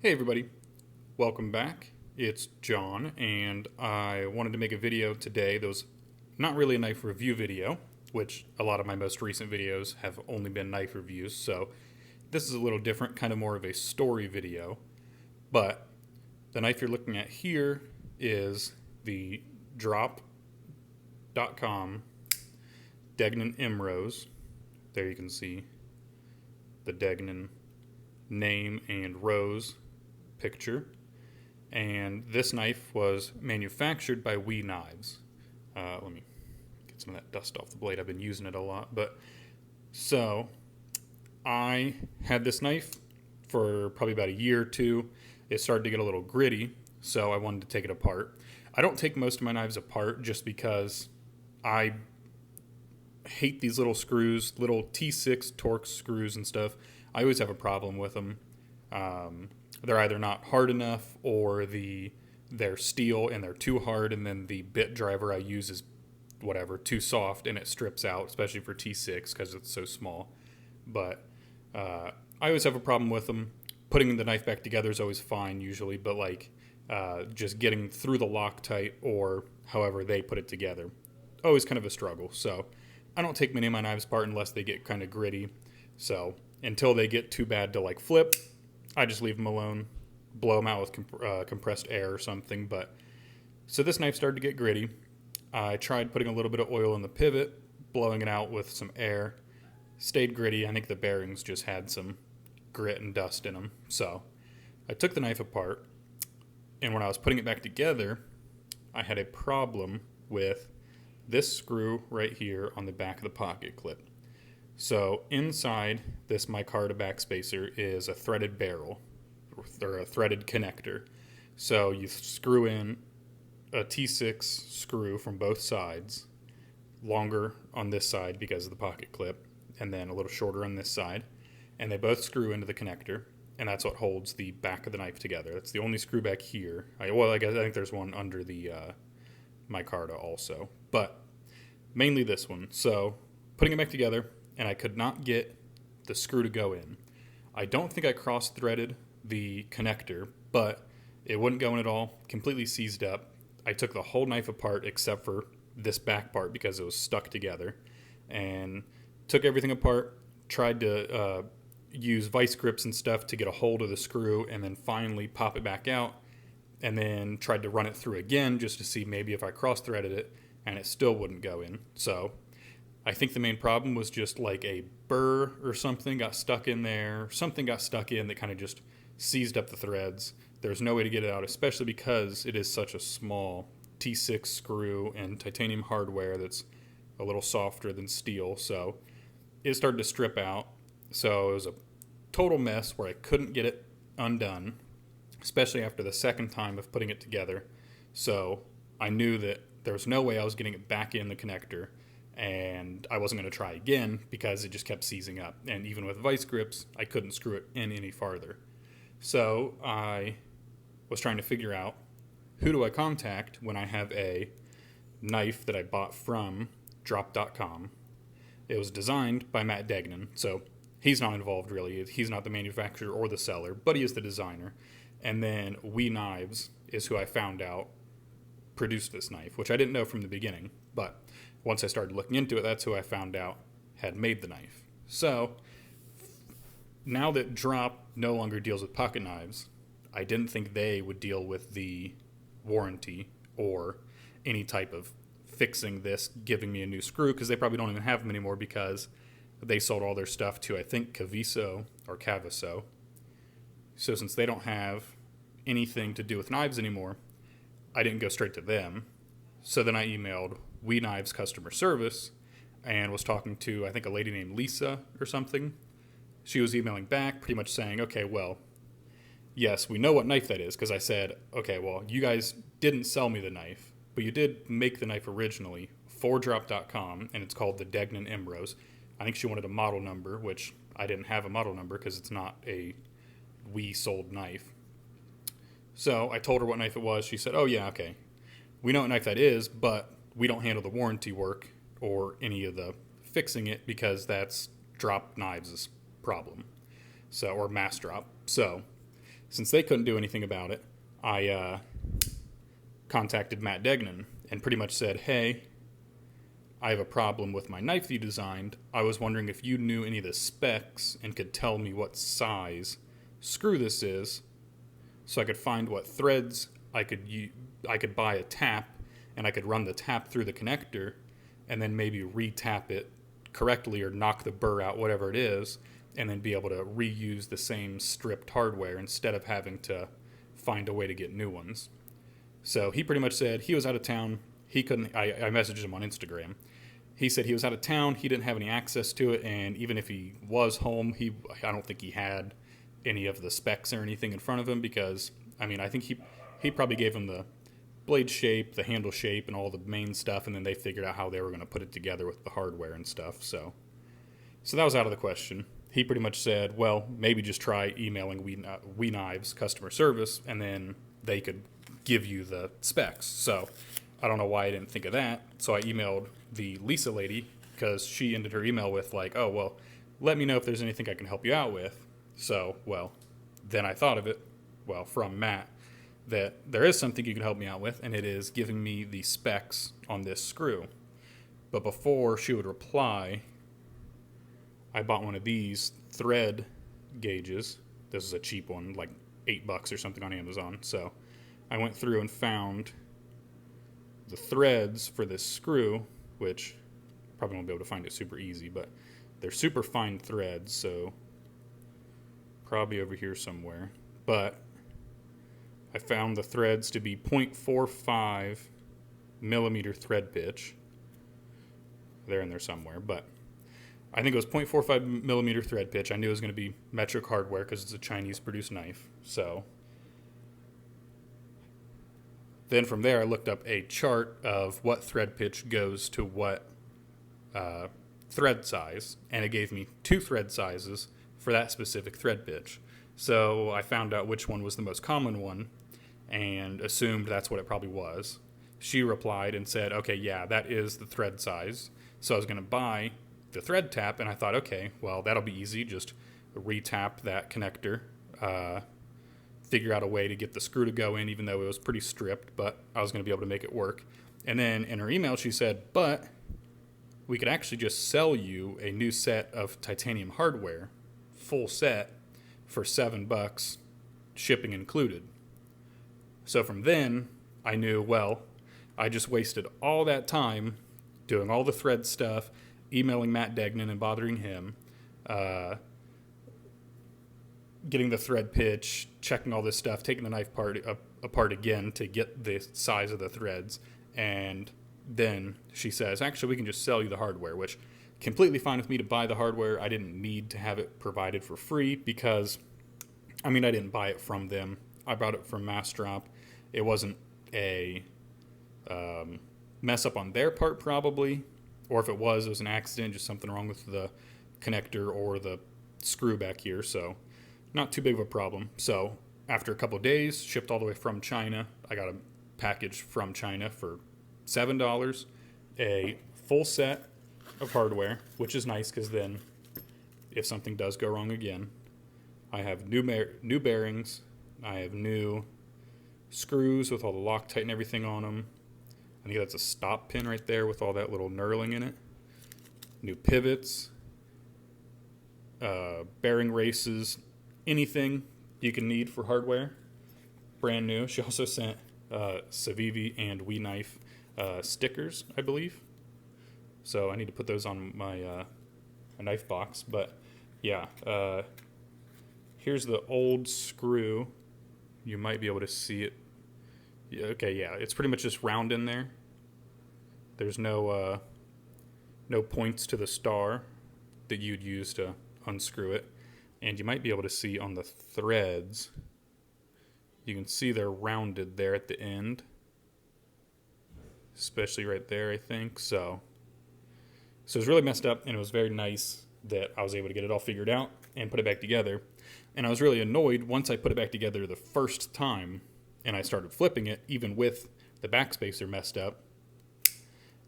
Hey everybody, welcome back. It's John, and I wanted to make a video today that was not really a knife review video, which a lot of my most recent videos have only been knife reviews, so this is a little different, kind of more of a story video. But the knife you're looking at here is the Drop.com Degnan M-Rose. There you can see the Degnan name and rose picture. And this knife was manufactured by We Knives. Let me get some of that dust off the blade. I've been using it a lot. So I had this knife for probably about a year or two. It started to get a little gritty, so I wanted to take it apart. I don't take most of my knives apart just because I hate these little screws, little T6 Torx screws and stuff. I always have a problem with them. They're either not hard enough or they're steel and they're too hard, and then the bit driver I use is too soft and it strips out, especially for T6 because it's so small. But I always have a problem with them. Putting the knife back together is always fine usually, but just getting through the Loctite or however they put it together, always kind of a struggle. So I don't take many of my knives apart unless they get kind of gritty. So until they get too bad to flip, I just leave them alone, blow them out with compressed air or something. So this knife started to get gritty. I tried putting a little bit of oil in the pivot, blowing it out with some air. Stayed gritty. I think the bearings just had some grit and dust in them. So I took the knife apart, and when I was putting it back together, I had a problem with this screw right here on the back of the pocket clip. So inside this micarta backspacer is a threaded barrel, or a threaded connector. So you screw in a T6 screw from both sides, longer on this side because of the pocket clip, and then a little shorter on this side, and they both screw into the connector, and that's what holds the back of the knife together. That's the only screw back here. I think there's one under the micarta also, but mainly this one. So putting it back together, and I could not get the screw to go in. I don't think I cross-threaded the connector, but it wouldn't go in at all, completely seized up. I took the whole knife apart except for this back part because it was stuck together, and took everything apart, tried to use vice grips and stuff to get a hold of the screw, and then finally pop it back out, and then tried to run it through again just to see maybe if I cross-threaded it, and it still wouldn't go in. So I think the main problem was just a burr or something got stuck in there. Something got stuck in that kind of just seized up the threads. There's no way to get it out, especially because it is such a small T6 screw and titanium hardware that's a little softer than steel. So it started to strip out. So it was a total mess where I couldn't get it undone, especially after the second time of putting it together. So I knew that there was no way I was getting it back in the connector, and I wasn't going to try again because it just kept seizing up. And even with vice grips, I couldn't screw it in any farther. So I was trying to figure out, who do I contact when I have a knife that I bought from Drop.com. It was designed by Matt Degnan, so he's not involved really. He's not the manufacturer or the seller, but he is the designer. And then We Knives is who I found out produced this knife, which I didn't know from the beginning, but once I started looking into it, that's who I found out had made the knife. So now that Drop no longer deals with pocket knives, I didn't think they would deal with the warranty or any type of fixing this, giving me a new screw, because they probably don't even have them anymore because they sold all their stuff to, I think, Caviso or Cavaso. So since they don't have anything to do with knives anymore, I didn't go straight to them. So then I emailed We Knives customer service and was talking to, I think, a lady named Lisa or something. She was emailing back pretty much saying, okay, well, yes, we know what knife that is, because I said, okay, well, you guys didn't sell me the knife, but you did make the knife originally for Drop.com, and it's called the Degnan M-Rose. I think she wanted a model number, which I didn't have a model number because it's not a We sold knife. So I told her what knife it was. She said, oh, yeah, okay. We know what knife that is, but we don't handle the warranty work or any of the fixing it because that's Drop Knives' problem. So, or Mass Drop. So since they couldn't do anything about it, I contacted Matt Degnan and pretty much said, hey, I have a problem with my knife that you designed. I was wondering if you knew any of the specs and could tell me what size screw this is so I could find what threads I could buy a tap, and I could run the tap through the connector and then maybe re-tap it correctly or knock the burr out, whatever it is, and then be able to reuse the same stripped hardware instead of having to find a way to get new ones. So he pretty much said he was out of town. He couldn't. I messaged him on Instagram. He said he was out of town. He didn't have any access to it, and even if he was home, I don't think he had any of the specs or anything in front of him, because I think he probably gave him the blade shape, the handle shape, and all the main stuff, and then they figured out how they were going to put it together with the hardware and stuff. So that was out of the question. He pretty much said, well, maybe just try emailing We Knives customer service, and then they could give you the specs. So I don't know why I didn't think of that. So I emailed the Lisa lady, because she ended her email with like, oh, well, let me know if there's anything I can help you out with. So, well, then I thought of it, from Matt, that there is something you can help me out with, and it is giving me the specs on this screw. But before she would reply, I bought one of these thread gauges. This is a cheap one, like $8 or something on Amazon. So I went through and found the threads for this screw, which probably won't be able to find it super easy, but they're super fine threads, so probably over here somewhere. But I found the threads to be 0.45 millimeter thread pitch. They're in there somewhere, but I think it was 0.45 millimeter thread pitch. I knew it was going to be metric hardware because it's a Chinese-produced knife. So then from there, I looked up a chart of what thread pitch goes to what thread size, and it gave me 2 thread sizes for that specific thread pitch. So I found out which one was the most common one and assumed that's what it probably was. She replied and said, okay, yeah, that is the thread size. So I was going to buy the thread tap, and I thought, okay, well, that'll be easy. Just re-tap that connector, figure out a way to get the screw to go in, even though it was pretty stripped, but I was going to be able to make it work. And then in her email, she said, but we could actually just sell you a new set of titanium hardware, full set, for $7, shipping included. So from then, I knew, well, I just wasted all that time doing all the thread stuff, emailing Matt Degnan and bothering him, getting the thread pitch, checking all this stuff, taking the knife apart again to get the size of the threads. And then she says, actually, we can just sell you the hardware, which completely fine with me to buy the hardware. I didn't need to have it provided for free because, I didn't buy it from them. I bought it from Massdrop. It wasn't a mess up on their part, probably. Or if it was an accident, just something wrong with the connector or the screw back here. So not too big of a problem. So after a couple of days, shipped all the way from China. I got a package from China for $7, a full set of hardware, which is nice because then if something does go wrong again, I have new bearings, I have new screws with all the Loctite and everything on them. I think that's a stop pin right there with all that little knurling in it. New pivots, bearing races, anything you can need for hardware, brand new. She also sent Civivi and We Knife stickers, I believe. So I need to put those on my knife box. But yeah, here's the old screw. You might be able to see it. Yeah, okay, yeah, it's pretty much just round in there. There's no points to the star that you'd use to unscrew it. And you might be able to see on the threads, you can see they're rounded there at the end. Especially right there, I think. So it's really messed up, and it was very nice that I was able to get it all figured out and put it back together. And I was really annoyed once I put it back together the first time and I started flipping it, even with the backspacer messed up.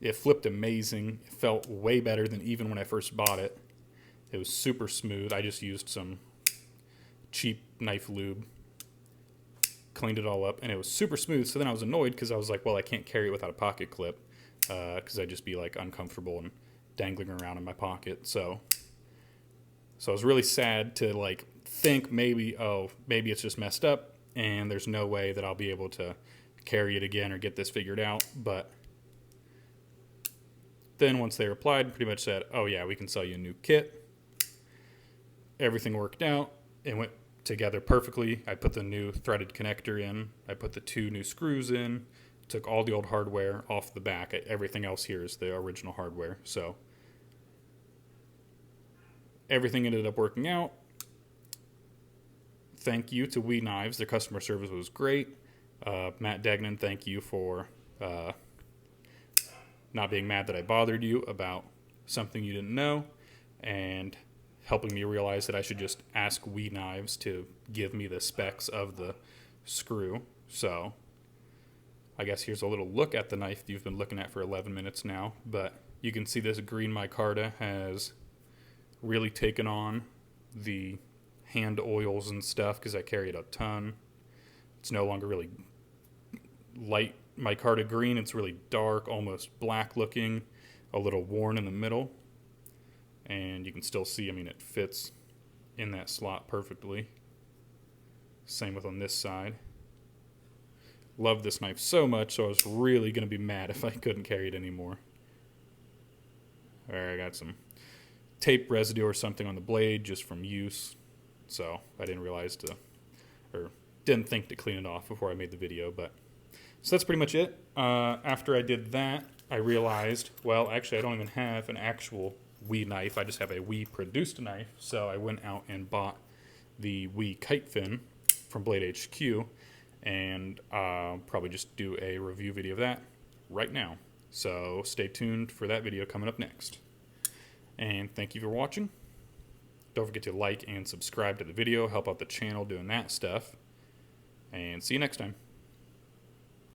It flipped amazing. It felt way better than even when I first bought it. It was super smooth. I just used some cheap knife lube cleaned it all up, and it was super smooth. So then I was annoyed because I was like, well, I can't carry it without a pocket clip because I'd just be like uncomfortable and dangling around in my pocket. So I was really sad to like think maybe it's just messed up and there's no way that I'll be able to carry it again or get this figured out. But then once they replied, pretty much said, oh yeah, we can sell you a new kit. Everything worked out. It went together perfectly. I put the new threaded connector in. I put the 2 new screws in. Took all the old hardware off the back. Everything else here is the original hardware. So everything ended up working out. Thank you to We Knives. Their customer service was great. Matt Degnan, thank you for not being mad that I bothered you about something you didn't know, and helping me realize that I should just ask We Knives to give me the specs of the screw. So I guess here's a little look at the knife that you've been looking at for 11 minutes now. But you can see this green micarta has really taken on the hand oils and stuff because I carry it a ton. It's no longer really light micarta green. It's really dark, almost black looking, a little worn in the middle. And you can still see, I mean, it fits in that slot perfectly. Same with on this side. Love this knife so much, so I was really going to be mad if I couldn't carry it anymore. Alright, I got some tape residue or something on the blade just from use. So I didn't think to clean it off before I made the video. But so that's pretty much it. After I did that, I realized, well, actually I don't even have an actual We knife. I just have a We produced knife. So I went out and bought the We kite fin from Blade HQ, and I'll probably just do a review video of that right now. So stay tuned for that video coming up next. And thank you for watching. Don't forget to like and subscribe to the video, help out the channel doing that stuff, and see you next time.